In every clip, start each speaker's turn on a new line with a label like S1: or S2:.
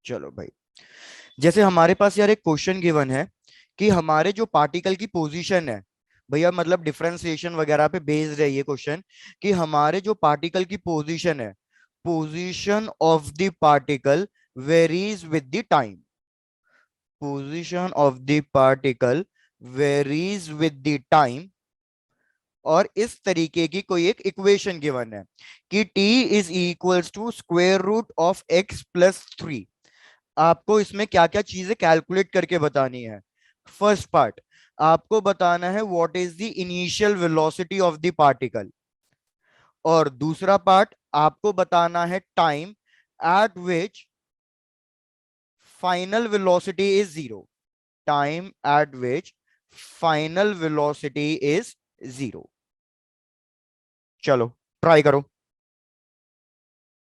S1: चलो भाई, जैसे हमारे पास यार एक क्वेश्चन गिवन है कि हमारे जो पार्टिकल की पोजीशन है, भैया मतलब डिफरेंशिएशन वगैरह पे बेस्ड है ये क्वेश्चन, कि हमारे जो पार्टिकल की पोजीशन है, position of the particle varies with the time. Position of the particle varies with the time. और इस तरीके की कोई एक इक्वेशन गिवन है कि t is equals to square root of x+3। आपको इसमें क्या क्या चीजें कैलकुलेट करके बतानी है। फर्स्ट पार्ट, आपको बताना है what is the initial velocity of the particle. और दूसरा पार्ट, आपको बताना है time eight which final velocity is zero. Time eight which final velocity is zero. चलो ट्राई करो।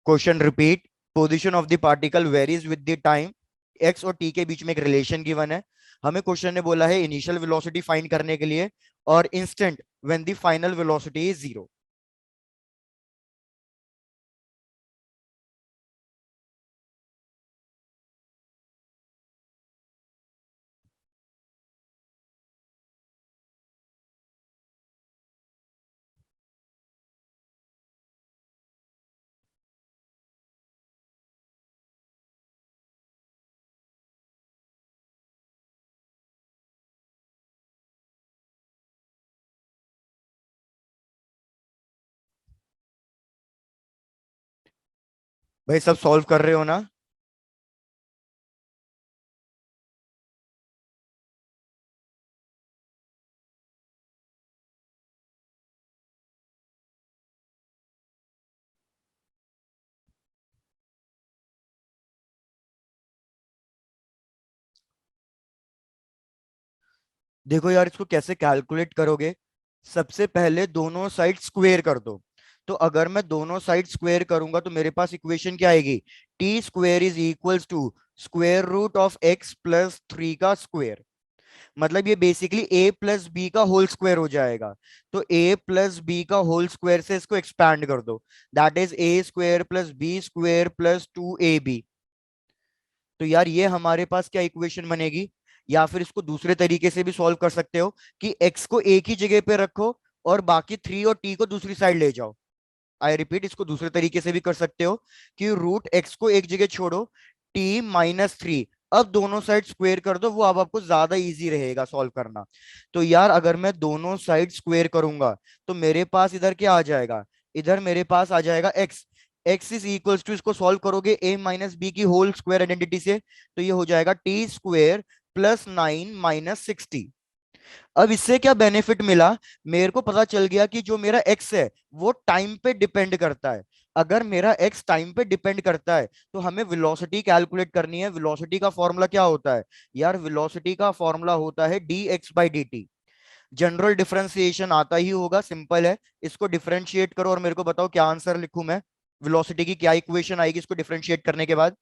S1: Question repeat. Position of the particle varies with the time. X और T के बीच में एक रिलेशन गिवन है। हमें क्वेश्चन ने बोला है इनिशियल वेलोसिटी फाइंड करने के लिए और instant when the final velocity is zero. भाई सब सॉल्व कर रहे हो ना? देखो यार, इसको कैसे कैलकुलेट करोगे। सबसे पहले दोनों साइड स्क्वेयर कर दो। तो अगर मैं दोनों साइड स्क्वेयर करूंगा तो मेरे पास इक्वेशन क्या आएगी? T square is equals to square root of x+3 का स्क्वेयर। मतलब ये बेसिकली ए प्लस बी का होल स्क्वायर हो जाएगा। तो ए प्लस बी का होल स्क्वायर से इसको एक्सपैंड कर दो। That is A square plus B square plus 2ab। तो यार ये हमारे पास क्या इक्वेशन बनेगी? या फिर इसको दूसरे तरीके से भी सॉल्व कर सकते हो कि एक्स को एक ही जगह पे रखो और बाकी थ्री और टी को दूसरी साइड ले जाओ। आई रिपीट, इसको दूसरे तरीके से भी कर सकते हो कि रूट एक्स को एक जगह छोड़ो, t-3, अब दोनों साइड स्क्वेयर कर दो। वो अब आपको ज्यादा इजी रहेगा सॉल्व करना। तो यार अगर मैं दोनों साइड स्क्वेयर करूंगा तो मेरे पास इधर क्या आ जाएगा? इधर मेरे पास आ जाएगा X. X is equals to, इसको सॉल्व करोगे ए माइनस बी की होल स्क्वायर आइडेंटिटी से, तो ये हो जाएगा टी स्क्वेयर +9 - 60। अब इससे क्या बेनिफिट मिला? मेरे को पता चल गया कि जो मेरा एक्स है वो टाइम पे डिपेंड करता है। अगर मेरा एक्स टाइम पे डिपेंड करता है तो हमें वेलोसिटी कैलकुलेट करनी है। वेलोसिटी का फॉर्मूला क्या होता है? यार वेलोसिटी का फॉर्मूला होता है dx/dt। जनरल डिफरेंशिएशन आता ही होगा, सिंपल है। इसको डिफरेंशिएट करो और मेरे को बताओ क्या आंसर लिखूं मैं। वेलोसिटी की क्या इक्वेशन आएगी इसको डिफरेंशिएट करने के बाद?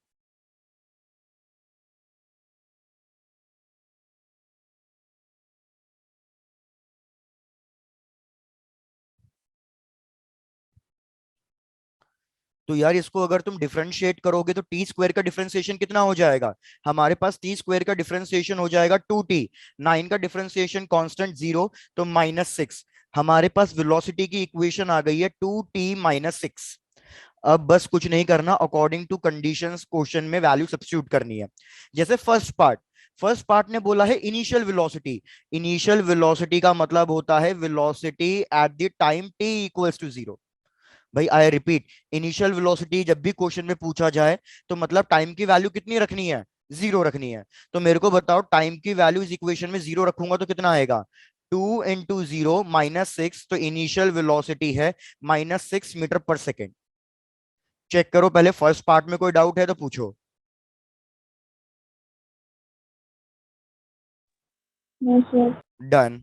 S1: तो यार इसको अगर तुम डिफरेंशिएट करोगे तो टी स्क्वायर का डिफरेंशिएशन कितना हो जाएगा? हमारे पास टी स्क्वायर का डिफरेंशिएशन हो जाएगा 2t। 9 का डिफरेंशिएशन कांस्टेंट 0, तो -6। हमारे पास वेलोसिटी की इक्वेशन आ गई है 2t - 6। अब बस कुछ नहीं करना, अकॉर्डिंग टू कंडीशंस क्वेश्चन में वैल्यू सब्स्टिट्यूट करनी है। जैसे फर्स्ट पार्ट ने बोला है इनिशियल वेलोसिटी। इनिशियल वेलोसिटी का मतलब होता है velocity at the time t equals to 0। भाई आई रिपीट, इनिशियल वेलोसिटी जब भी क्वेश्चन में पूछा जाए तो मतलब टाइम की वैल्यू कितनी रखनी है? 0 रखनी है। तो मेरे को बताओ, टाइम की वैल्यू इस इक्वेशन में 0 रखूंगा तो कितना आएगा? 2 × 0 - 6, तो इनिशियल वेलोसिटी है -6 मीटर पर सेकेंड। चेक करो पहले, फर्स्ट पार्ट में कोई डाउट है तो पूछो।
S2: Yes sir.
S1: डन।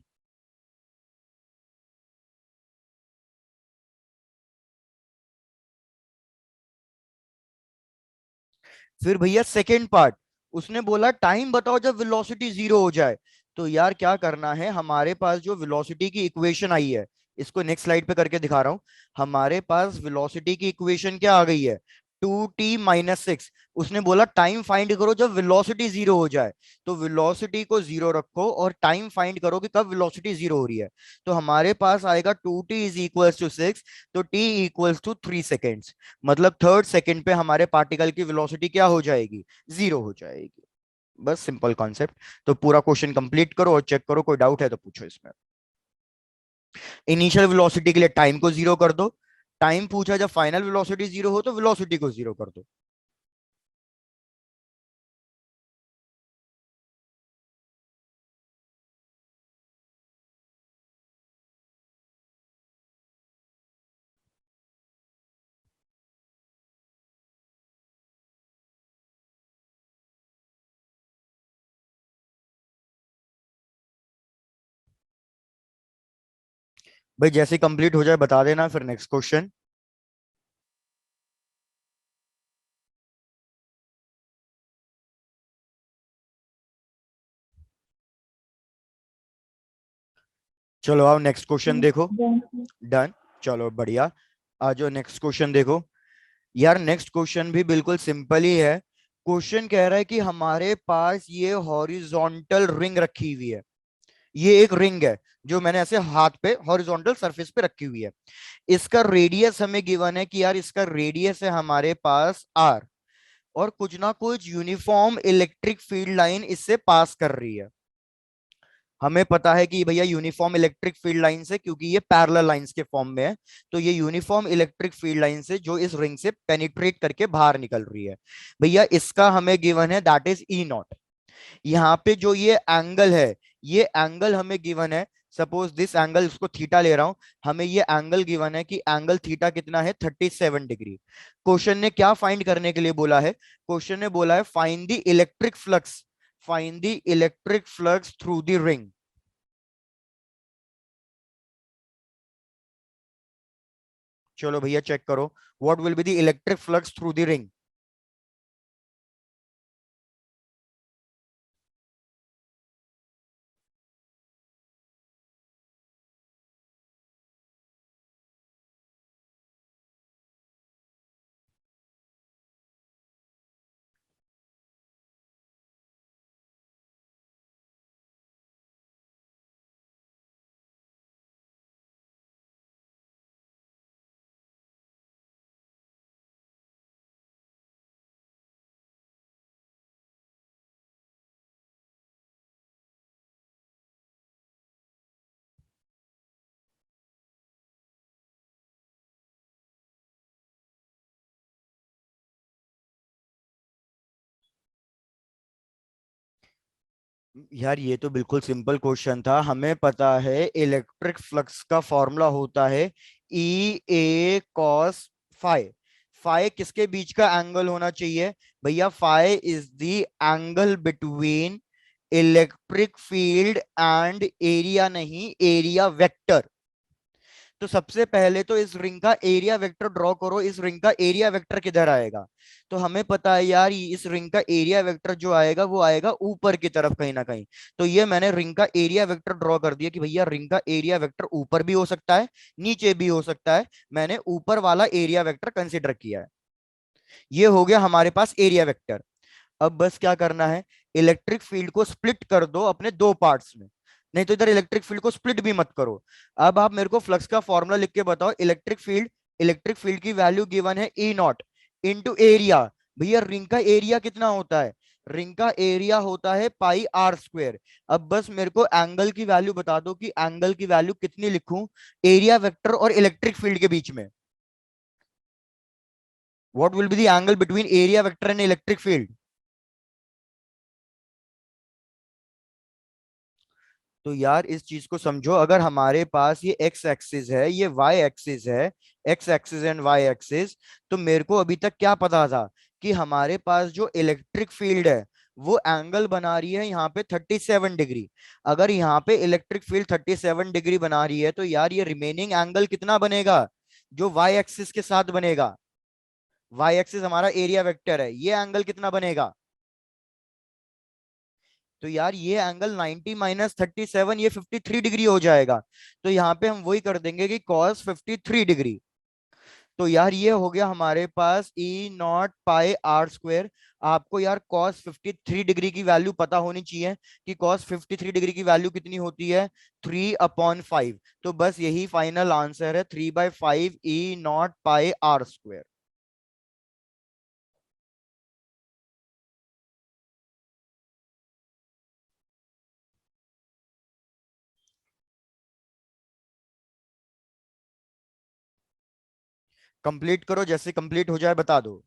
S1: फिर भैया सेकेंड पार्ट, उसने बोला टाइम बताओ जब वेलोसिटी 0 हो जाए। तो यार क्या करना है, हमारे पास जो वेलोसिटी की इक्वेशन आई है, इसको नेक्स्ट स्लाइड पे करके दिखा रहा हूं। हमारे पास वेलोसिटी की इक्वेशन क्या आ गई है? 2t-6। उसने बोला टाइम फाइंड करो जब वेलोसिटी जीरो हो जाए। तो वेलोसिटी को जीरो रखो और टाइम फाइंड करो कि कब वेलोसिटी जीरो हो रही है। तो हमारे पास आएगा 2t = 6। तो t = 3 सेकेंड्स। मतलब थर्ड सेकेंड पे हमारे पार्टिकल की वेलोसिटी क्या हो जाएगी? जीरो हो जाएगी। बस सिंपल कॉन्सेप्ट। तो पूरा क्वेश्चन कंप्लीट करो और चेक करो, कोई डाउट है तो पूछो इसमें। इनिशियल वेलोसिटी के लिए टाइम को जीरो कर दो। टाइम पूछा, जब फाइनल वेलोसिटी जीरो हो तो वेलोसिटी को जीरो कर दो। भाई जैसे कंप्लीट हो जाए बता देना, फिर नेक्स्ट क्वेश्चन। चलो आओ नेक्स्ट क्वेश्चन देखो। डन। चलो बढ़िया। आ जाओ नेक्स्ट क्वेश्चन देखो। यार नेक्स्ट क्वेश्चन भी बिल्कुल सिंपल ही है। क्वेश्चन कह रहा है कि हमारे पास ये हॉरिजॉन्टल रिंग रखी हुई है। ये एक रिंग है जो मैंने ऐसे हाथ पे हॉरिजॉन्टल सरफेस पे रखी हुई है। इसका रेडियस हमें गिवन है कि यार इसका रेडियस है हमारे पास आर, और कुछ ना कुछ यूनिफॉर्म इलेक्ट्रिक फील्ड लाइन इससे पास कर रही है। हमें पता है कि भैया यूनिफॉर्म इलेक्ट्रिक फील्ड लाइन से, क्योंकि ये पैरेलल लाइंस के फॉर्म में है, तो ये यूनिफॉर्म इलेक्ट्रिक फील्ड लाइन से जो इस रिंग से पेनिट्रेट करके बाहर निकल रही है। भैया इसका हमें गिवन है दैट इज ई नॉट। यहाँ पे जो ये एंगल है, ये एंगल हमें गिवन है। सपोज दिस एंगल, उसको थीटा ले रहा हूं। हमें ये एंगल गिवन है कि एंगल थीटा कितना है? 37 डिग्री। क्वेश्चन ने क्या फाइंड करने के लिए बोला है? क्वेश्चन ने बोला है find the electric flux, find the electric flux through the ring. चलो भैया चेक करो, what will be the electric flux through the ring. यार ये तो बिल्कुल सिंपल क्वेश्चन था। हमें पता है इलेक्ट्रिक फ्लक्स का फॉर्मूला होता है E A cos phi. Phi किसके बीच का एंगल होना चाहिए? भैया phi is the angle between electric field and area, नहीं एरिया वेक्टर। तो सबसे पहले तो इस रिंग का एरिया वेक्टर ड्रॉ करो। इस रिंग का एरिया वेक्टर किधर आएगा? तो हमें पता है यार इस रिंग का एरिया वेक्टर जो आएगा वो आएगा ऊपर की तरफ कहीं ना कहीं। तो ये मैंने रिंग का एरिया वेक्टर ड्रॉ कर दिया कि भैया रिंग का एरिया वेक्टर ऊपर भी हो सकता है, नीचे भी हो सकता है। मैंने ऊपर वाला एरिया वेक्टर कंसिडर किया है। ये हो गया हमारे पास एरिया वेक्टर। अब बस क्या करना है, इलेक्ट्रिक फील्ड को स्प्लिट कर दो अपने दो पार्ट्स में। नहीं तो इधर इलेक्ट्रिक फील्ड को स्प्लिट भी मत करो। अब आप मेरे को फ्लक्स का फॉर्मूला लिख के बताओ। इलेक्ट्रिक फील्ड की वैल्यू गिवन है ई नॉट इंटू एरिया। भैया रिंग का एरिया कितना होता है? रिंग का एरिया होता है पाई आर स्क्वेयर। अब बस मेरे को एंगल की वैल्यू बता दो कि एंगल की वैल्यू कितनी लिखूं एरिया वेक्टर और इलेक्ट्रिक फील्ड के बीच में। What will be the angle between area vector and electric field? तो यार इस चीज को समझो, अगर हमारे पास ये एक्स एक्सिस है, ये वाई एक्सिस है, X axis and Y axis, तो मेरे को अभी तक क्या पता था कि हमारे पास जो इलेक्ट्रिक फील्ड है वो एंगल बना रही है यहाँ पे 37 डिग्री। अगर यहाँ पे इलेक्ट्रिक फील्ड 37 डिग्री बना रही है तो यार ये रिमेनिंग एंगल कितना बनेगा जो वाई एक्सिस के साथ बनेगा? वाई एक्सिस हमारा एरिया वेक्टर है, ये एंगल कितना बनेगा? तो यार ये एंगल 90 - 37, ये 53 डिग्री हो जाएगा। तो यहाँ पे हम वही कर देंगे कि cos 53 डिग्री। तो यार ये हो गया हमारे पास ई नॉट पाई आर स्क्वायर। आपको यार कॉस 53 डिग्री की वैल्यू पता होनी चाहिए कि कॉस 53 डिग्री की वैल्यू कितनी होती है, 3/5। तो बस यही फाइनल आंसर है, 3/5 e not pi r square. Complete करो, जैसे कंप्लीट हो जाए बता दो।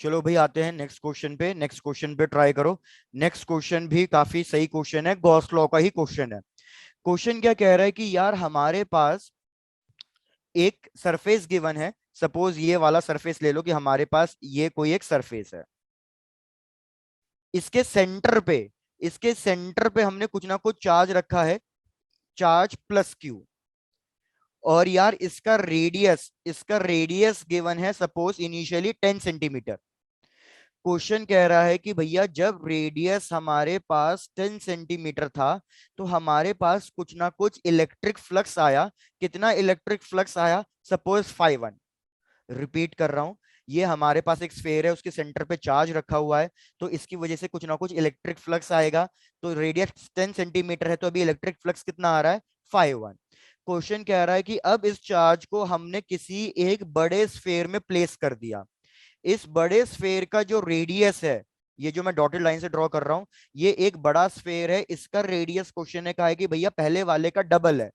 S1: चलो भाई आते हैं नेक्स्ट क्वेश्चन पे, नेक्स्ट क्वेश्चन पे ट्राई करो। नेक्स्ट क्वेश्चन भी काफी सही क्वेश्चन है, गॉस लॉ का ही क्वेश्चन है। क्वेश्चन क्या कह रहा है कि यार हमारे पास एक सरफेस गिवन है। सपोज ये वाला सरफेस ले लो कि हमारे पास ये कोई एक सरफेस है। इसके सेंटर पे, इसके सेंटर पे हमने कुछ ना कुछ चार्ज रखा है, चार्ज प्लस क्यू। और यार इसका रेडियस गिवन है सपोज इनिशियली 10 सेंटीमीटर। क्वेश्चन कह रहा है कि भैया जब रेडियस हमारे पास 10 सेंटीमीटर था तो हमारे पास कुछ ना कुछ इलेक्ट्रिक फ्लक्स आया। कितना इलेक्ट्रिक फ्लक्स आया, सपोज 5 1। रिपीट कर रहा हूं, ये हमारे पास एक स्फेयर है, उसके सेंटर पे चार्ज रखा हुआ है, तो इसकी वजह से कुछ ना कुछ इलेक्ट्रिक फ्लक्स आएगा। तो रेडियस 10 सेंटीमीटर है, तो अभी इलेक्ट्रिक फ्लक्स कितना आ रहा है, 5 1। क्वेश्चन कह रहा है कि अब इस चार्ज को हमने किसी एक बड़े स्फेयर में प्लेस कर दिया। इस बड़े स्फेयर का जो रेडियस है, ये जो मैं डॉटेड लाइन से ड्रॉ कर रहा हूं, ये एक बड़ा स्फेयर है, इसका रेडियस क्वेश्चन ने कहा है कि भैया पहले वाले का डबल है।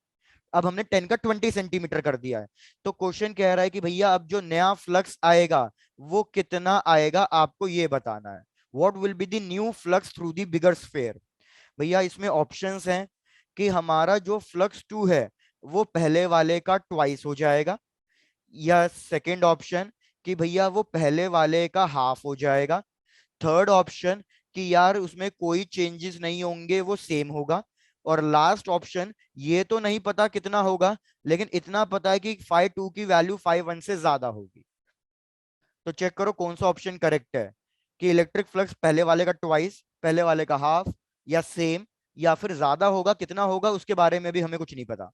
S1: अब हमने 10 का 20 सेंटीमीटर कर दिया है। तो क्वेश्चन कह रहा है कि भैया अब जो नया फ्लक्स आएगा वो कितना आएगा, आपको ये बताना है। What will be the new flux through the bigger sphere. भैया इसमें ऑप्शंस हैं कि हमारा जो फ्लक्स टू है वो पहले वाले का ट्वाइस हो जाएगा, या सेकंड ऑप्शन कि भैया वो पहले वाले का हाफ हो जाएगा। थर्ड ऑप्शन कि यार उसमें कोई चेंजेस नहीं होंगे, वो सेम होगा। और लास्ट ऑप्शन, ये तो नहीं पता कितना होगा, लेकिन इतना पता है कि 5 2 की वैल्यू 5 1 से ज्यादा होगी। तो चेक करो कौन सा ऑप्शन करेक्ट है, कि इलेक्ट्रिक फ्लक्स पहले वाले का ट्वाइस, पहले वाले का हाफ, या सेम, या फिर ज्यादा होगा। कितना होगा उसके बारे में भी हमें कुछ नहीं पता।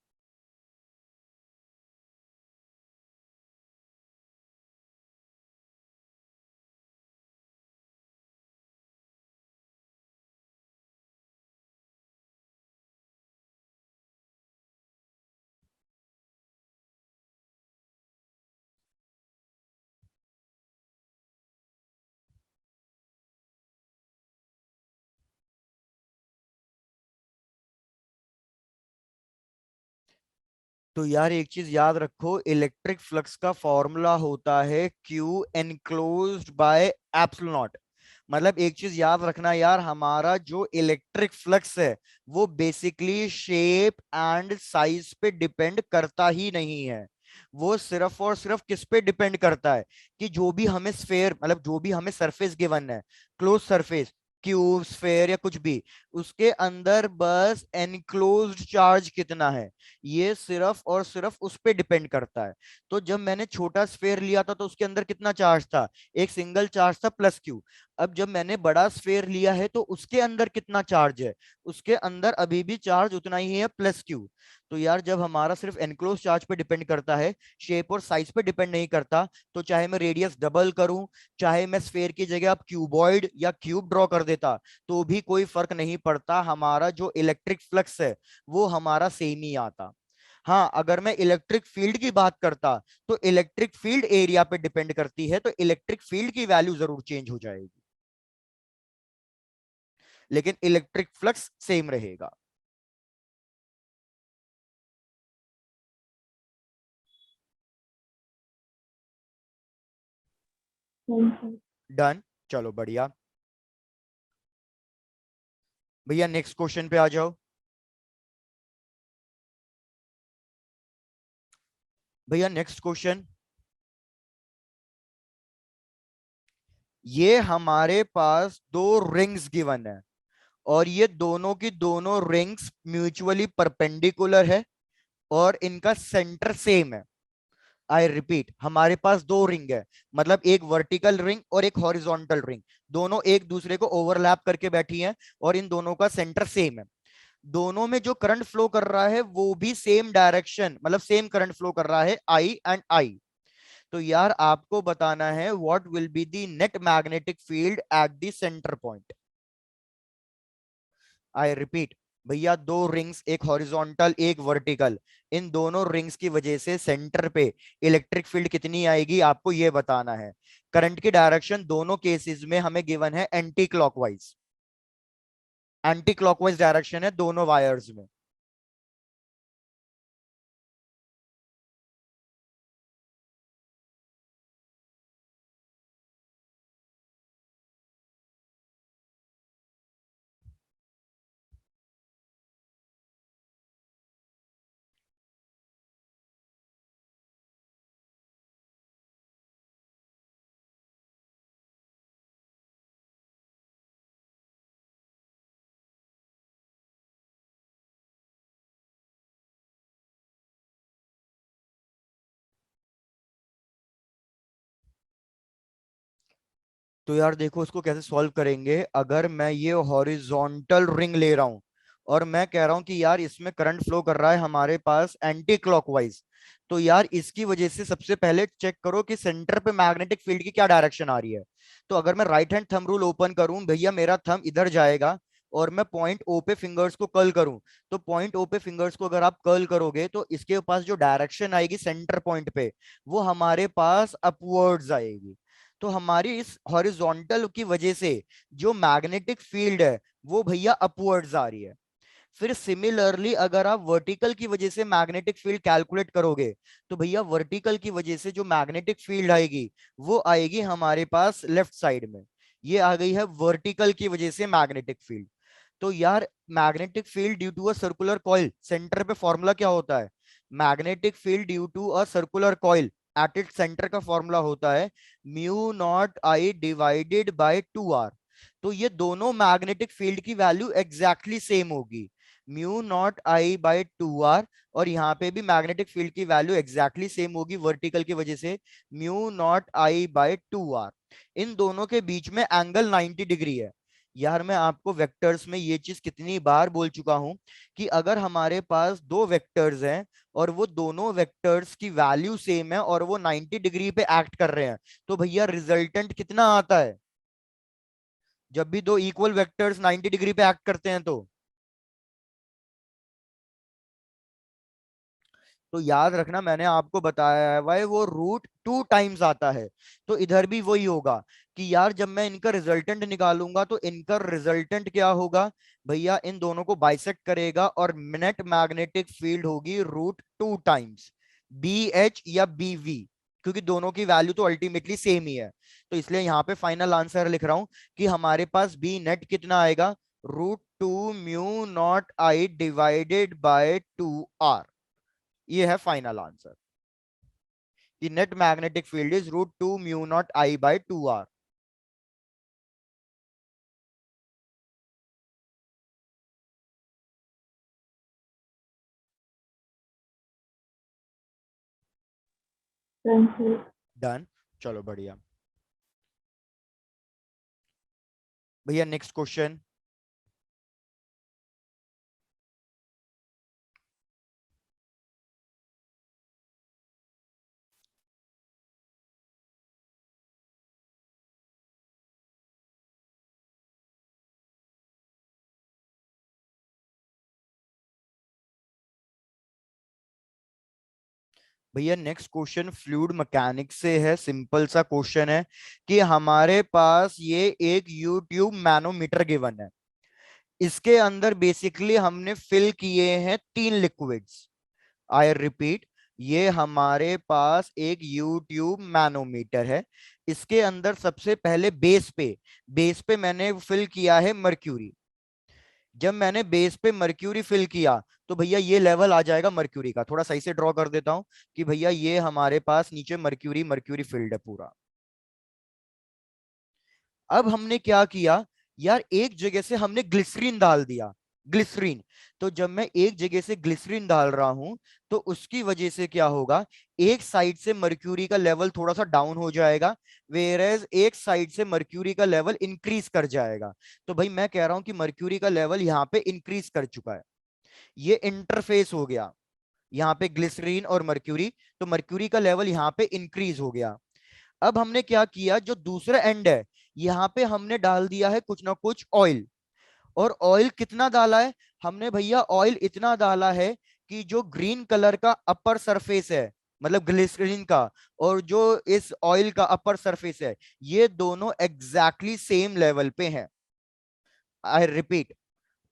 S1: तो यार एक चीज याद रखो, इलेक्ट्रिक फ्लक्स का फॉर्मूला होता है Q enclosed by epsilon not. मतलब एक चीज याद रखना यार, हमारा जो इलेक्ट्रिक फ्लक्स है वो बेसिकली शेप एंड साइज पे डिपेंड करता ही नहीं है। वो सिर्फ और सिर्फ किस पे डिपेंड करता है, कि जो भी हमें स्फेयर, मतलब जो भी हमें सरफेस गिवन है, क्लोज सरफेस, क्यूब स्फेयर या कुछ भी, उसके अंदर बस एनक्लोज्ड चार्ज कितना है, ये सिर्फ और सिर्फ उस पे डिपेंड करता है। तो जब मैंने छोटा स्फेयर लिया था तो उसके अंदर कितना चार्ज था, एक सिंगल चार्ज था, प्लस क्यू। अब जब मैंने बड़ा स्फेयर लिया है तो उसके अंदर कितना चार्ज है, उसके अंदर अभी भी चार्ज उतना ही है, प्लस क्यू। तो यार जब हमारा सिर्फ एनक्लोज चार्ज पे डिपेंड करता है, शेप और साइज पे डिपेंड नहीं करता, तो चाहे मैं रेडियस डबल करूं, चाहे मैं स्फेयर की जगह अब क्यूबॉइड या क्यूब ड्रॉ कर देता, तो भी कोई फर्क नहीं पड़ता, हमारा जो इलेक्ट्रिक फ्लक्स है वो हमारा सेम ही आता। हाँ, अगर मैं इलेक्ट्रिक फील्ड की बात करता तो इलेक्ट्रिक फील्ड एरिया पे डिपेंड करती है, तो इलेक्ट्रिक फील्ड की वैल्यू जरूर चेंज हो जाएगी, लेकिन इलेक्ट्रिक फ्लक्स सेम रहेगा।
S2: हम्म।
S1: डन, चलो बढ़िया। भैया नेक्स्ट क्वेश्चन पे आ जाओ। भैया नेक्स्ट क्वेश्चन, ये हमारे पास दो रिंग्स गिवन है और ये दोनों की दोनों रिंग्स म्यूचुअली परपेंडिकुलर है और इनका सेंटर सेम है। आई रिपीट, हमारे पास दो रिंग है, मतलब एक वर्टिकल रिंग और एक हॉरिजॉन्टल रिंग, दोनों एक दूसरे को ओवरलैप करके बैठी हैं और इन दोनों का सेंटर सेम है। दोनों में जो करंट फ्लो कर रहा है वो भी सेम डायरेक्शन, मतलब सेम करंट फ्लो कर रहा है, आई एंड आई। तो यार आपको बताना है what will be the net magnetic field at the centre point. I repeat, भैया दो रिंग्स, एक हॉरिजॉन्टल एक वर्टिकल, इन दोनों रिंग्स की वजह से सेंटर पे इलेक्ट्रिक फील्ड कितनी आएगी आपको ये बताना है। करंट की डायरेक्शन दोनों केसेस में हमें गिवन है anti clockwise, anti clockwise direction है दोनों वायर्स में। तो यार देखो उसको कैसे सॉल्व करेंगे। अगर मैं ये हॉरिजॉन्टल रिंग ले रहा हूं और मैं कह रहा हूं कि यार इसमें करंट फ्लो कर रहा है हमारे पास एंटी क्लॉकवाइज, तो यार इसकी वजह से सबसे पहले चेक करो कि सेंटर पे मैग्नेटिक फील्ड की क्या डायरेक्शन आ रही है। तो अगर मैं right hand thumb rule open करूं भैया, मेरा थंब इधर जाएगा और मैं पॉइंट ओ पे फिंगर्स को कर्ल करूं, तो पॉइंट ओ पे फिंगर्स को अगर आप कर्ल करोगे तो इसके पास जो डायरेक्शन आएगी सेंटर पॉइंट पे, वो हमारे पास अपवर्ड्स आएगी। तो हमारी इस हॉरिजॉन्टल की वजह से जो मैग्नेटिक फील्ड है वो भैया अपवर्ड्स आ रही है। फिर सिमिलरली अगर आप वर्टिकल की वजह से मैग्नेटिक फील्ड कैलकुलेट करोगे, तो भैया वर्टिकल की वजह से जो मैग्नेटिक फील्ड आएगी वो आएगी हमारे पास लेफ्ट साइड में। ये आ गई है वर्टिकल की वजह से मैग्नेटिक फील्ड। तो यार magnetic field due to a circular coil, centre पे फॉर्मूला क्या होता है? Magnetic field due to a circular coil at it centre का फॉर्मूला होता है mu naught I divided by 2r। तो ये दोनों मैग्नेटिक फील्ड की वैल्यू एग्जैक्टली सेम होगी, mu naught I by 2r, और यहाँ पे भी मैग्नेटिक फील्ड की वैल्यू एग्जैक्टली सेम होगी वर्टिकल की वजह से, mu naught I by 2r। इन दोनों के बीच में एंगल 90 डिग्री है। यार मैं आपको वेक्टर्स में ये चीज कितनी बार बोल चुका हूं कि अगर हमारे पास दो वेक्टर्स हैं और वो दोनों वेक्टर्स की वैल्यू सेम है और वो 90 डिग्री पे एक्ट कर रहे हैं, तो भैया रिजल्टेंट कितना आता है? जब भी दो इक्वल वेक्टर्स 90 डिग्री पे एक्ट करते हैं तो याद रखना मैंने आपको बताया है भाई वो रूट 2 टाइम्स आता है। तो इधर भी वही होगा कि यार जब मैं इनका रिजल्टेंट निकालूंगा तो इनका रिजल्टेंट क्या होगा भैया, इन दोनों को बाइसेक्ट करेगा और नेट मैग्नेटिक फील्ड होगी रूट 2 टाइम्स बी एच या बी वी, क्योंकि दोनों की वैल्यू तो अल्टीमेटली सेम ही है। तो इसलिए यहाँ पे फाइनल आंसर लिख रहा हूं कि हमारे पास बी नेट कितना आएगा, root 2 mu naught I divided by 2r। ये है फाइनल आंसर कि net magnetic field is root 2 mu naught I by 2r। Done, चलो बढ़िया। भैया नेक्स्ट क्वेश्चन, भैया नेक्स्ट क्वेश्चन फ्लूइड मैकेनिक्स से है। सिंपल सा क्वेश्चन है कि हमारे पास ये एक यूट्यूब मैनोमीटर गिवन है, इसके अंदर बेसिकली हमने फिल किए हैं 3 लिक्विड्स। आई रिपीट, ये हमारे पास एक यूट्यूब मैनोमीटर है, इसके अंदर सबसे पहले बेस पे मैंने फिल किया है मर्क्यूरी। जब मैंने बेस पे मर्क्यूरी फिल किया तो भैया ये लेवल आ जाएगा मर्क्यूरी का। थोड़ा सही से ड्रॉ कर देता हूं कि भैया ये हमारे पास नीचे मर्क्यूरी मर्क्यूरी फील्ड है पूरा। अब हमने क्या किया यार, एक जगह से हमने ग्लिसरीन डाल दिया, ग्लिसरीन। तो जब मैं एक जगह से ग्लिसरीन डाल रहा हूं तो उसकी वजह से क्या होगा, एक साइड से मर्क्यूरी का लेवल थोड़ा सा डाउन हो जाएगा, वेरेज एक साइड से मर्क्यूरी का लेवल इंक्रीज कर जाएगा। तो भाई मैं कह रहा हूं कि मर्क्यूरी का लेवल यहाँ पे इंक्रीज कर चुका है, ये इंटरफेस हो गया यहाँ पे ग्लिसरीन और मर्क्यूरी, तो मर्क्यूरी का लेवल यहाँ पे इंक्रीज हो गया। अब हमने क्या किया, जो दूसरा एंड है यहाँ पे हमने डाल दिया है कुछ ना कुछ ऑयल। और ऑयल कितना डाला है हमने भैया, ऑयल इतना डाला है कि जो ग्रीन कलर का अपर सरफेस है, मतलब ग्लिसरीन का, और जो इस ऑयल का अपर सरफेस है, ये दोनों एग्जैक्टली सेम लेवल पे हैं। आई रिपीट,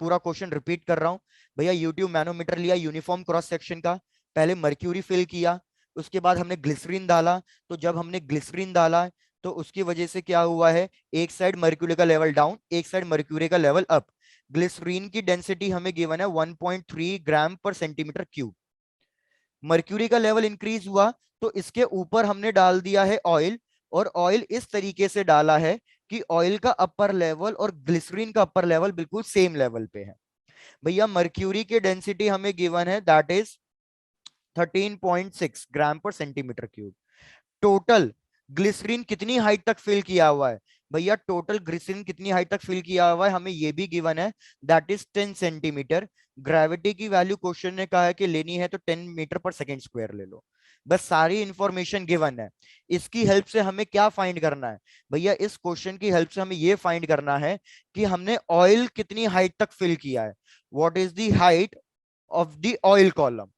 S1: पूरा क्वेश्चन रिपीट कर रहा हूं भैया। यूट्यूब मैनोमीटर लिया यूनिफॉर्म क्रॉस सेक्शन का, पहले मर्क्यूरी फिल किया, उसके बाद हमने ग्लिसरीन डाला। तो जब हमने ग्लिसरीन डाला तो उसकी वजह से क्या हुआ है, एक साइड मर्क्यूरी का लेवल डाउन, एक साइड मर्क्यूरी का लेवल अप। ग्लिसरीन की डेंसिटी हमें गिवन है 1.3 ग्राम पर सेंटीमीटर क्यूब। मर्क्यूरी का लेवल इंक्रीज हुआ तो इसके ऊपर हमने डाल दिया है ऑयल, और ऑयल इस तरीके से डाला है कि ऑयल का अपर लेवल और ग्लिसरीन का अपर लेवल बिल्कुल सेम लेवल पे है। भैया मर्क्यूरी की डेंसिटी हमें गिवन है, दैट इज 13.6 ग्राम पर सेंटीमीटर क्यूब। टोटल ग्लिसरीन कितनी हाइट तक फिल किया हुआ है भैया, टोटल ग्लिसरीन कितनी हाइट तक फिल किया हुआ है हमें ये भी गिवन है, दैट इज 10 सेंटीमीटर। ग्रेविटी की वैल्यू क्वेश्चन ने कहा है कि लेनी है तो 10 मीटर पर सेकेंड स्क्वायर ले लो। बस सारी इंफॉर्मेशन गिवन है। इसकी हेल्प से हमें क्या फाइंड करना है भैया, इस क्वेश्चन की हेल्प से हमें ये फाइंड करना है कि हमने ऑयल कितनी हाइट तक फिल किया है, what is the height of the oil column,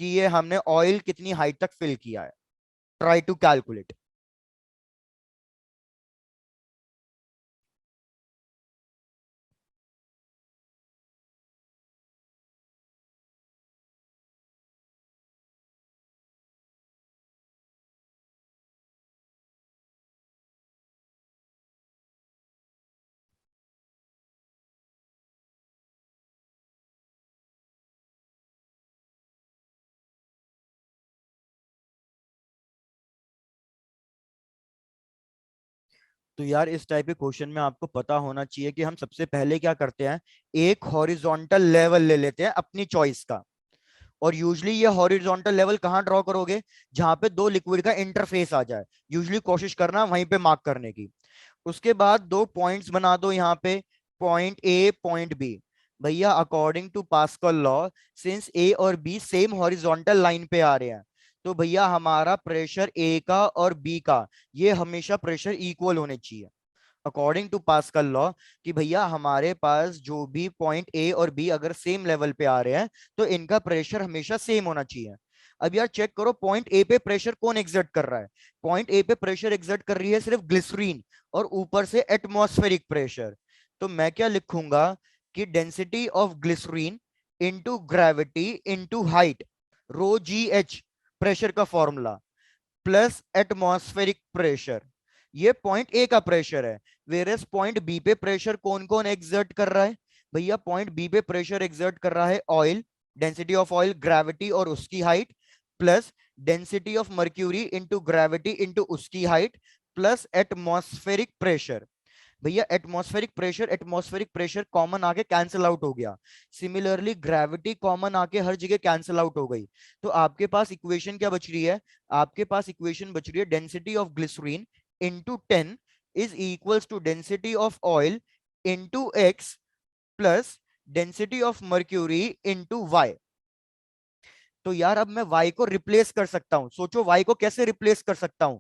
S1: कि ये हमने ऑयल कितनी हाइट तक फिल किया है। Try to calculate. तो यार इस टाइप के क्वेश्चन में आपको पता होना चाहिए कि हम सबसे पहले क्या करते हैं, एक हॉरिजॉन्टल लेवल ले लेते हैं अपनी चॉइस का। और यूजली ये हॉरिजॉन्टल लेवल कहाँ ड्रॉ करोगे, जहां पे दो लिक्विड का इंटरफेस आ जाए, यूजली कोशिश करना वहीं पे मार्क करने की। उसके बाद दो पॉइंट्स बना दो यहाँ पे, पॉइंट ए पॉइंट बी। भैया according to Pascal law, since A और बी सेम हॉरिजॉन्टल लाइन पे आ रहे हैं, तो भैया हमारा प्रेशर ए का और बी का ये हमेशा प्रेशर इक्वल होने चाहिए अकॉर्डिंग टू पास्कल लॉ। कि भैया हमारे पास जो भी पॉइंट ए और बी अगर सेम लेवल पे आ रहे हैं तो इनका प्रेशर हमेशा सेम होना चाहिए। अब यार चेक करो, पॉइंट ए पे प्रेशर कौन एग्जर्ट कर रहा है, पॉइंट ए पे प्रेशर एग्जर्ट कर रही है सिर्फ ग्लिसरीन, और ऊपर से एटमॉस्फेरिक प्रेशर। तो मैं क्या लिखूंगा कि density of glycerine into gravity into height, rho G H pressure का फॉर्मूला, प्लस एटमॉस्फेरिक प्रेशर, ये पॉइंट ए का प्रेशर है। वेरस पॉइंट बी पे प्रेशर कौन कौन एग्जर्ट कर रहा है भैया, पॉइंट बी पे प्रेशर एग्जर्ट कर रहा है oil, density of oil, gravity और उसकी height, plus density of mercury into gravity into उसकी हाइट, प्लस एटमॉस्फेरिक प्रेशर। भैया एटमॉस्फेरिक प्रेशर कॉमन आके कैंसिल आउट हो गया, सिमिलरली ग्रेविटी कॉमन आके हर जगह कैंसिल आउट हो गई। तो आपके पास इक्वेशन क्या बच रही है, आपके पास इक्वेशन बच रही है density of glycerine into 10 is equals to density of oil into X plus density of mercury into Y. तो यार अब मैं y को रिप्लेस कर सकता हूं, सोचो y को कैसे रिप्लेस कर सकता हूं,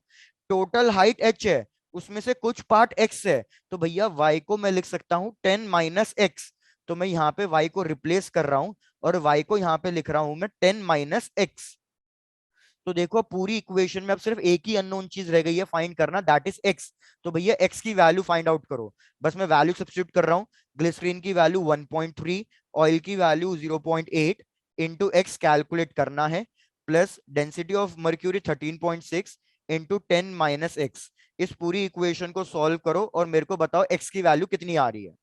S1: टोटल हाइट h है, उसमें से कुछ पार्ट x है, तो भैया y को मैं लिख सकता हूं 10 माइनस एक्स। तो मैं यहाँ पे y को रिप्लेस कर रहा हूं और y को यहाँ पे लिख रहा हूं मैं 10 माइनस एक्स। तो देखो पूरी इक्वेशन में अब सिर्फ एक ही अननोन चीज रह गई है फाइंड करना, दैट इज x। तो भैया x की वैल्यू फाइंड आउट करो, बस मैं वैल्यू सब्स्टिट्यूट कर रहा हूँ। ग्लिसरीन की वैल्यू 1.3, ऑयल की वैल्यू 0.8 इंटू एक्स कैलकुलेट करना है, plus density of mercury 13.6 into 10 minus x. इस पूरी इक्वेशन को सॉल्व करो और मेरे को बताओ x की वैल्यू कितनी आ रही है।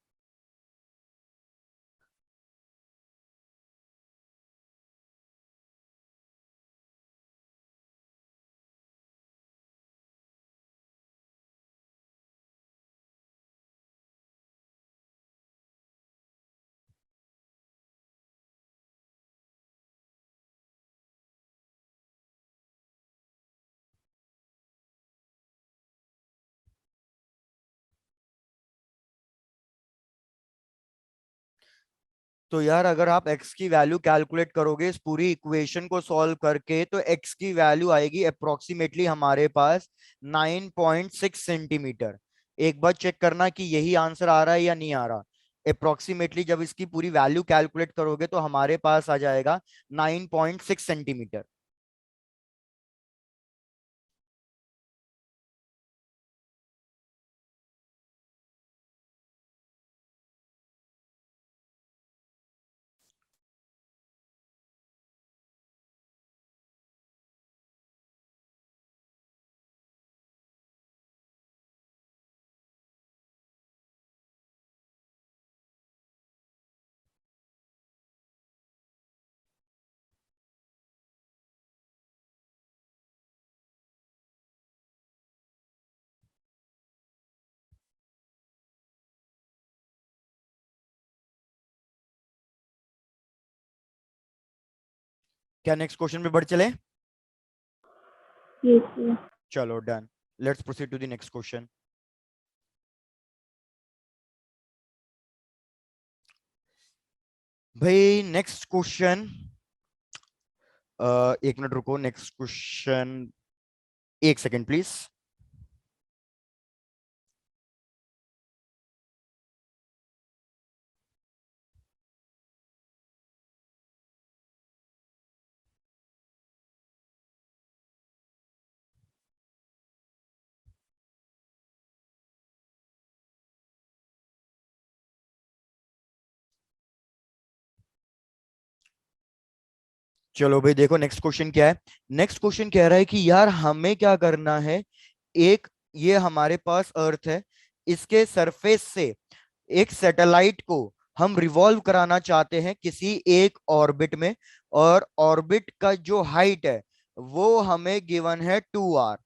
S1: तो यार अगर आप x की वैल्यू कैलकुलेट करोगे इस पूरी इक्वेशन को सॉल्व करके, तो x की वैल्यू आएगी अप्रोक्सीमेटली हमारे पास 9.6 सेंटीमीटर। एक बार चेक करना कि यही आंसर आ रहा है या नहीं आ रहा। अप्रोक्सीमेटली जब इसकी पूरी वैल्यू कैलकुलेट करोगे तो हमारे पास आ जाएगा 9.6 सेंटीमीटर। क्या नेक्स्ट क्वेश्चन पे बढ़ चले?
S2: Yes, sir.
S1: चलो डन। Let's proceed to the next question. भाई नेक्स्ट क्वेश्चन, एक मिनट रुको, नेक्स्ट क्वेश्चन, एक सेकेंड प्लीज। चलो भाई देखो नेक्स्ट क्वेश्चन क्या है। नेक्स्ट क्वेश्चन कह रहा है कि यार हमें क्या करना है। एक, ये हमारे पास अर्थ है, इसके सरफेस से एक सैटेलाइट को हम रिवॉल्व कराना चाहते हैं किसी एक ऑर्बिट में, और ऑर्बिट का जो हाइट है वो हमें गिवन है 2r।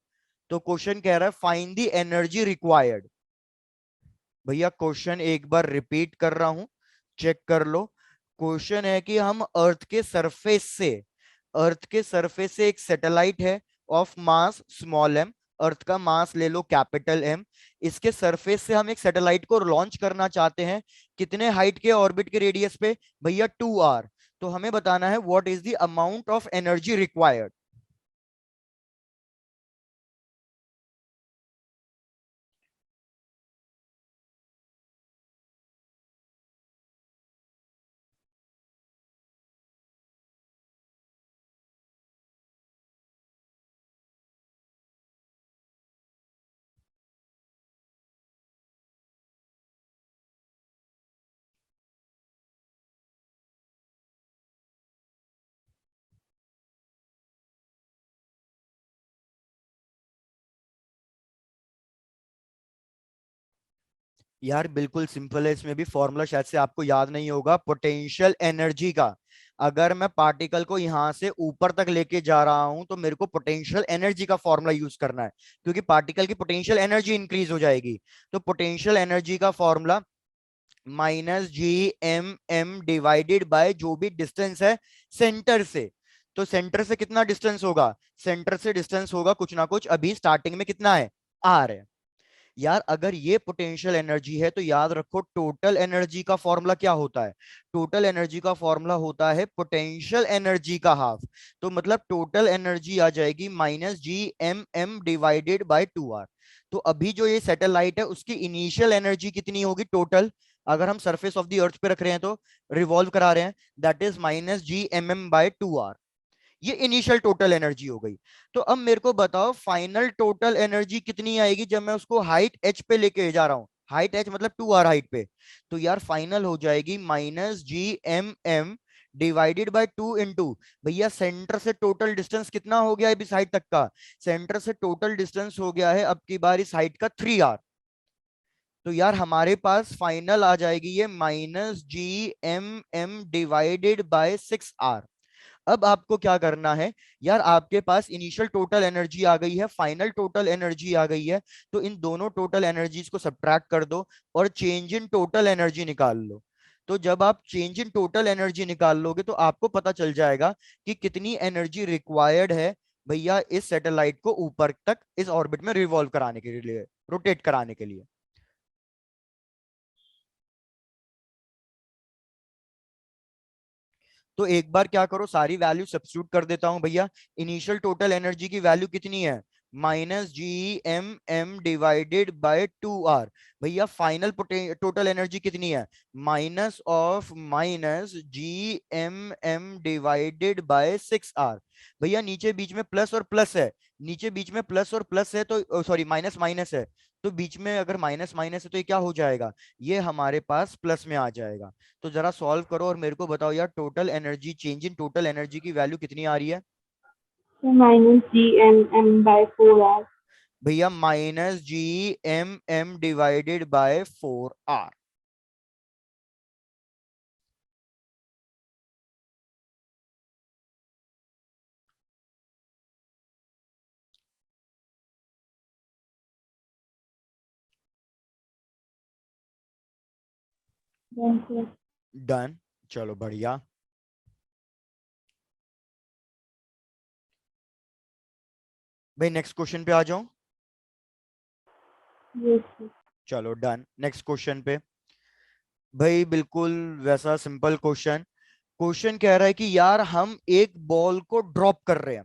S1: तो क्वेश्चन कह रहा है फाइंड द एनर्जी रिक्वायर्ड। भैया क्वेश्चन एक बार रिपीट कर रहा हूं, चेक कर लो। क्वेश्चन है कि हम अर्थ के सरफेस से एक सैटेलाइट है ऑफ मास स्मॉल एम, अर्थ का मास ले लो कैपिटल एम। इसके सरफेस से हम एक सैटेलाइट को लॉन्च करना चाहते हैं, कितने हाइट के ऑर्बिट के रेडियस पे? भैया 2r। तो हमें बताना है what is the amount of energy required. यार बिल्कुल सिंपल है, इसमें भी फॉर्मूला शायद से आपको याद नहीं होगा पोटेंशियल एनर्जी का। अगर मैं पार्टिकल को यहां से ऊपर तक लेके जा रहा हूं तो मेरे को पोटेंशियल एनर्जी का फॉर्मूला यूज करना है, क्योंकि पार्टिकल की पोटेंशियल एनर्जी इंक्रीज हो जाएगी। तो पोटेंशियल एनर्जी का फॉर्मूला -Gmm डिवाइडेड बाय जो भी डिस्टेंस है सेंटर से। तो सेंटर से कितना डिस्टेंस होगा? सेंटर से डिस्टेंस होगा कुछ ना कुछ, अभी स्टार्टिंग में कितना है? आर है। यार अगर ये पोटेंशियल एनर्जी है तो याद रखो टोटल एनर्जी का फॉर्मूला क्या होता है? टोटल एनर्जी का फॉर्मूला होता है पोटेंशियल एनर्जी का हाफ। तो मतलब टोटल एनर्जी आ जाएगी -Gmm डिवाइडेड बाय 2r। तो अभी जो ये सैटेलाइट है उसकी इनिशियल एनर्जी कितनी होगी टोटल? अगर हम सरफेस ऑफ द अर्थ पे रख रहे हैं तो रिवॉल्व करा रहे हैं, दैट इज -Gmm/2r। ये इनिशियल टोटल एनर्जी हो गई। तो अब मेरे को बताओ फाइनल टोटल एनर्जी कितनी आएगी जब मैं उसको हाइट एच पे लेके जा रहा हूं। हाइट एच मतलब 2r हाइट पे। तो यार फाइनल हो जाएगी -Gmm डिवाइडेड बाय 2 इंटू, भैया सेंटर से टोटल डिस्टेंस कितना हो गया है इस हाइट तक का? सेंटर से टोटल डिस्टेंस हो गया है अब की बार इस हाइट का 3r। तो यार हमारे पास फाइनल आ जाएगी ये -Gmm डिवाइडेड बाय 6r। अब आपको क्या करना है? यार आपके पास इनिशियल टोटल एनर्जी आ गई है, फाइनल टोटल एनर्जी आ गई है, तो इन दोनों टोटल एनर्जीज को सब्ट्रैक्ट कर दो और चेंज इन टोटल एनर्जी निकाल लो। तो जब आप चेंज इन टोटल एनर्जी निकाल लोगे तो आपको पता चल जाएगा कि कितनी एनर्जी रिक्वायर्ड है भैया इस सैटेलाइट को ऊपर तक इस ऑर्बिट में रिवॉल्व कराने के लिए, रोटेट कराने के लिए। तो एक बार क्या करो, सारी वैल्यू सब्स्टिट्यूट कर देता हूं भैया। इनिशियल टोटल एनर्जी की वैल्यू कितनी है, -GMM डिवाइडेड बाय 2R। भैया फाइनल टोटल एनर्जी कितनी है, -GMM डिवाइडेड बाय 6R। भैया नीचे बीच में प्लस और प्लस है, नीचे बीच में प्लस और प्लस है, तो सॉरी माइनस माइनस है, तो बीच में अगर माइनस माइनस है तो ये क्या हो जाएगा, ये हमारे पास प्लस में आ जाएगा। तो जरा सॉल्व करो और मेरे को बताओ यार, total energy, change in total energy की वैल्यू कितनी आ रही है।
S2: -GMM/4R।
S1: भैया -GMM divided by 4R। Done, चलो बढ़िया। भाई नेक्स्ट क्वेश्चन पे आ जाओ।
S2: यस।
S1: चलो डन, नेक्स्ट क्वेश्चन पे। भाई बिल्कुल वैसा सिंपल क्वेश्चन। क्वेश्चन कह रहा है कि यार हम एक बॉल को ड्रॉप कर रहे हैं।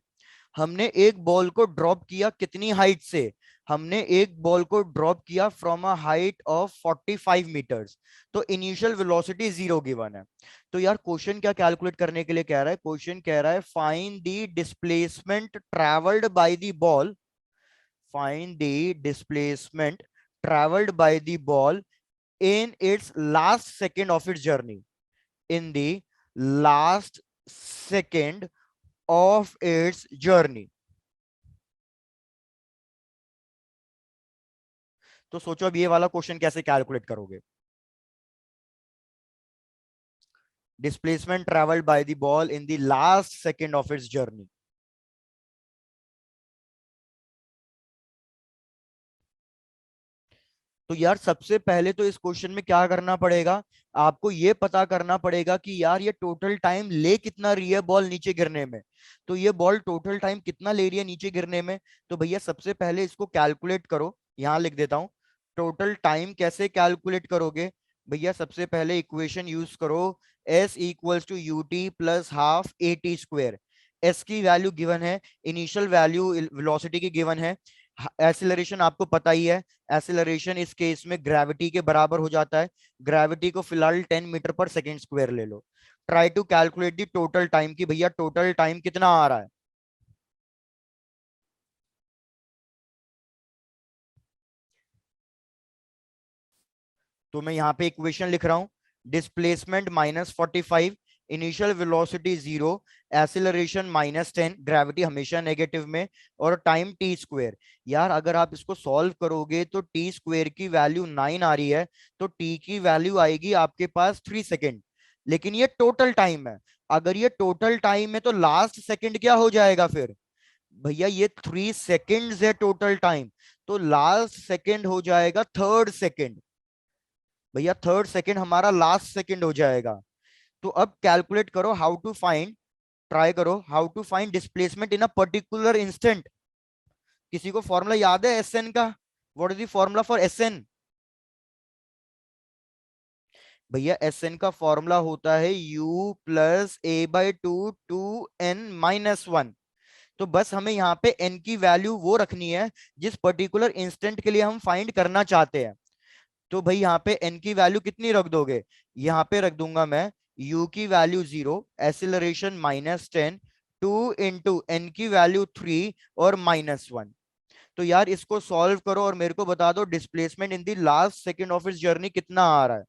S1: हमने एक बॉल को ड्रॉप किया कितनी हाइट से, हमने एक बॉल को ड्रॉप किया from a height of 45 metres. तो इनिशियल वेलोसिटी 0 गिवन है। तो यार क्वेश्चन क्या कैलकुलेट करने के लिए कह रहा है, क्वेश्चन कह रहा है find the displacement travelled by the ball, find the displacement travelled by the ball in its last second of its journey, in the last second of its journey। तो सोचो अब ये वाला क्वेश्चन कैसे कैलकुलेट करोगे। Displacement travelled by the ball in the last second of its journey. तो यार सबसे पहले तो इस क्वेश्चन में क्या करना पड़ेगा, आपको ये पता करना पड़ेगा कि यार ये टोटल टाइम ले कितना रही है बॉल नीचे गिरने में। तो ये बॉल टोटल टाइम कितना ले रही है नीचे गिरने में। तो भैया सबसे पहले इसको कैलकुलेट करो, यहां लिख देता हूं। टोटल टाइम कैसे कैलकुलेट करोगे, भैया सबसे पहले इक्वेशन यूज करो, S equals to UT plus half AT²। S की वैल्यू गिवन है, इनिशियल वैल्यू वेलोसिटी की गिवन है, एक्सीलरेशन आपको पता ही है, एक्सीलरेशन इस केस में ग्रेविटी के बराबर हो जाता है। ग्रेविटी को फिलहाल 10 मीटर पर सेकेंड स्क्वायर ले लो। Try to calculate the total time की, भैया टोटल टाइम कितना आ रहा है। तो मैं यहाँ पे इक्वेशन लिख रहा हूं, displacement -45, initial velocity 0, acceleration -10, gravity हमेशा नेगेटिव में, और टाइम T²। यार अगर आप इसको सॉल्व करोगे तो T² की वैल्यू 9 आ रही है, तो T की वैल्यू आएगी आपके पास 3 सेकेंड। लेकिन ये टोटल टाइम है, अगर ये टोटल टाइम है तो लास्ट सेकेंड क्या हो जाएगा फिर, भैया ये 3 सेकेंड्स है टोटल टाइम, तो लास्ट सेकेंड हो जाएगा थर्ड सेकेंड। भैया थर्ड सेकेंड हमारा लास्ट सेकेंड हो जाएगा। तो अब कैलकुलेट करो हाउ टू फाइंड, ट्राई करो how to find displacement in a particular instant. किसी को फॉर्मूला याद है SN का, what is the formula for SN। भैया SN का फॉर्मूला होता है U प्लस A/2 2N-1। तो बस हमें यहाँ पे N की वैल्यू वो रखनी है जिस पर्टिकुलर इंस्टेंट के लिए हम फाइंड करना चाहते हैं। तो भाई यहाँ पे N की वैल्यू कितनी रख दोगे, यहाँ पे रख दूंगा मैं U की वैल्यू 0, एक्सिलरेशन -10, 2 × N की वैल्यू 3 और -1। तो यार इसको सॉल्व करो और मेरे को बता दो displacement in the last second of इस जर्नी कितना आ रहा है।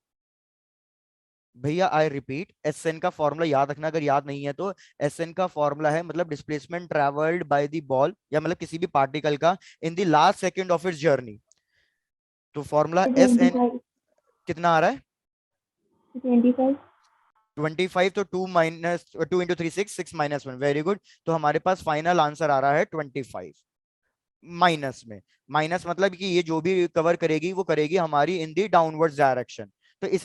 S1: भैया आई रिपीट, SN का फॉर्मूला याद रखना, अगर याद नहीं है तो। SN का फॉर्मूला है मतलब displacement travelled by the ball, या मतलब किसी भी पार्टिकल का, in the last second of its journey. तो फॉर्मूला SN
S2: 25।
S1: कितना आ रहा है,
S2: 25।
S1: 25। तो 2 - 2 × 3 6, 6 - 1, वेरी गुड। तो हमारे पास फाइनल आंसर आ रहा है 25 माइनस में। माइनस मतलब कि ये जो भी कवर करेगी वो करेगी हमारी इन दी डाउनवर्ड्स डायरेक्शन। तो इस